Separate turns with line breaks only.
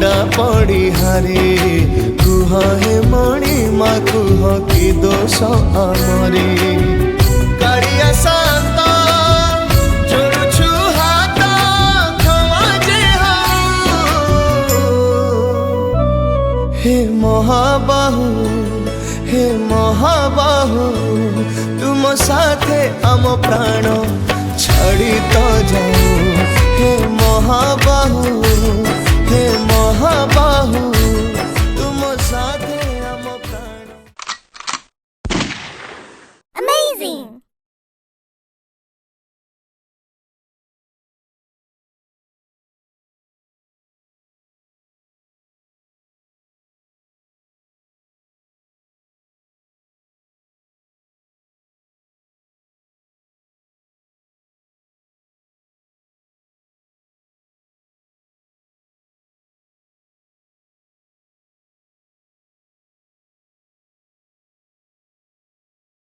मुंडा पड़ी हारे कुह हे मणि मा कुह कि दोष आमरे कालिया शांत जोड़ुछु हाथ क्षमा जे हे महाबाहु हे महाबाहु तुम साथे आम प्राण छाड़ी तो जाओ हे महाबाहु।